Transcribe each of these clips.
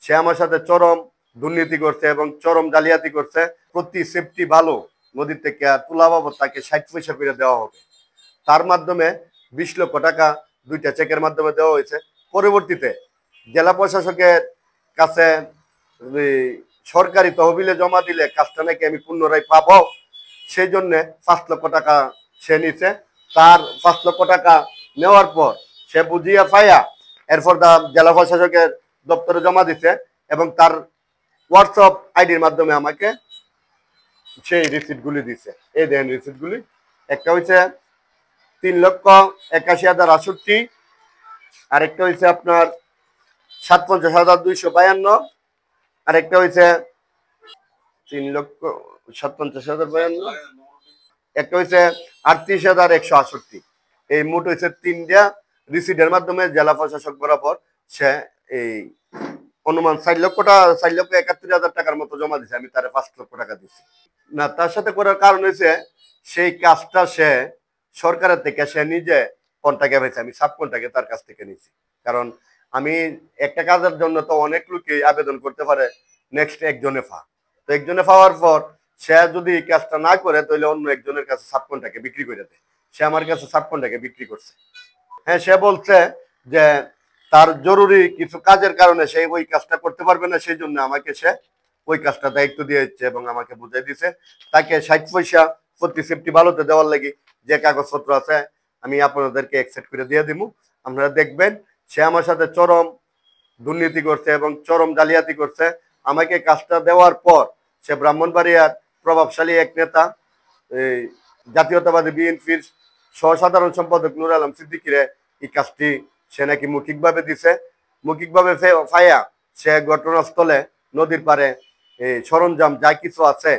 সে আমার সাথে চরম দুর্নীতি করছে এবং চরম জালিয়াতি করছে। প্রতি সেফটি ভালো নদীর থেকে তোলা বাবদ তাকে 60 পয়সা করে দেওয়া হবে। তার মাধ্যমে 20 লক্ষ টাকা দুইটা চেকের মাধ্যমে দেওয়া হয়েছে। পরবর্তীতে জেলা প্রশাসকের কাছে সরকারি তহবিলে জমা দিলে কাজটা নাকি আমি পুনরায় পাবো, সেই জন্য 5 লক্ষ টাকা সে নিছে। তার 5 লক্ষ টাকা নেওয়ার পর সে বুঝিয়া পাইয়া এরপর জেলা প্রশাসকের দপ্তরে জমা দিছে এবং তার হোয়াটসঅ্যাপ আইডির মাধ্যমে আমাকে সেই রিসিপ্টগুলি দিছে। এই দেন রিসিপ্টগুলি, একটা হচ্ছে 3,81,068, আরেকটা হচ্ছে আপনার 57,252, আরেকটা হচ্ছে 3,57,052, একটা হচ্ছে 38,168। এই মোট হচ্ছে 3টা রিসিটের মাধ্যমে জেলা প্রশাসক বরাবর সে এই অনুমান 4,71,000 টাকার মতো জমা দিছে। আমি তারে 5 লক্ষ টাকা দিছি না। তার সাথে করার কারণ হচ্ছে সেই কাজটা সে সরকারের থেকে সে নিজে কন্ট্রাক্টে পেয়েছে, আমি সাব কন্ট্রাক্টে তার কাছ থেকে নিছি। কারণ আমি একটা কাজের জন্য তো অনেক লোকই আবেদন করতে পারে, নেক্সট একজনে তো একজনে পাওয়ার পর সে যদি কাজটা না করে তাহলে অন্য একজনের কাছে সাব কন্ট্রাক্টে বিক্রি করে দেয়। সে আমার কাছে সাব কন্ট্রাক্টে বিক্রি করছে। হ্যাঁ, সে বলছে যে তার জরুরি কিছু কাজের কারণে সে ওই কাজটা করতে পারবে না, সেই জন্য আমাকে সে ওই কাজটা দায়িত্ব দিয়েছে এবং আমাকে বুঝাই দিছে তাকে 60 পয়সা প্রতি সেফটি ভালোতে দেওয়ার লাগি যে কাগজপত্র আছে আমি আপনাদেরকে অ্যাকসেপ্ট করে দিয়ে দিব। আপনারা দেখবেন সে আমার সাথে চরম দুর্নীতি করছে এবং চরম জালিয়াতি করছে। আমাকে কাজটা দেওয়ার পর সে ব্রাহ্মণবাড়িয়ার প্রভাবশালী এক নেতা, এই জাতীয়তাবাদী বিএনপির সহসাধারণ সম্পাদক নুর আলম সিদ্দিকীরে এই কাজটি সে নাকি মৌখিকভাবে দিছে। মৌখিকভাবে ফাইয়া সে ঘটনাস্থলে নদীর পারে এই সরঞ্জাম যা কিছু আছে,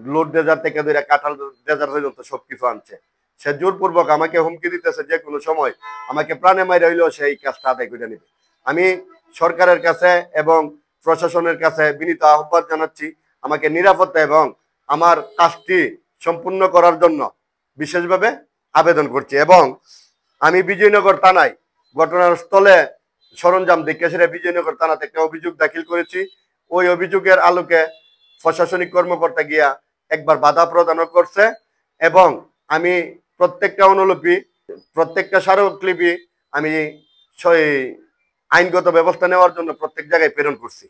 লোড ডেজার থেকে ধরে কাঁঠাল ডেজার পর্যন্ত সবকিছু আনছে। সে জোরপূর্বক আমাকে হুমকি দিতেছে যে কোনো সময় আমাকে প্রাণে মাইরে হইলেও সেই কাজটা আদায় করে নেবে। আমি সরকারের কাছে এবং প্রশাসনের কাছে বিনীত আহ্বান জানাচ্ছি আমাকে নিরাপত্তা এবং আমার কাজটি সম্পূর্ণ করার জন্য বিশেষভাবে আবেদন করছি। এবং আমি বিজয়নগর থানায় ঘটনাস্থলে সরঞ্জাম দেখে সেটা বিজয়নগর থানাতে একটা অভিযোগ দাখিল করেছি। ওই অভিযোগের আলোকে প্রশাসনিক কর্মকর্তা গিয়া একবার বাধা প্রদান করছে এবং আমি প্রত্যেকটা অনুলিপি, প্রত্যেকটা স্মারকলিপি আমি আইনগত ব্যবস্থা নেওয়ার জন্য প্রত্যেক জায়গায় প্রেরণ করছি।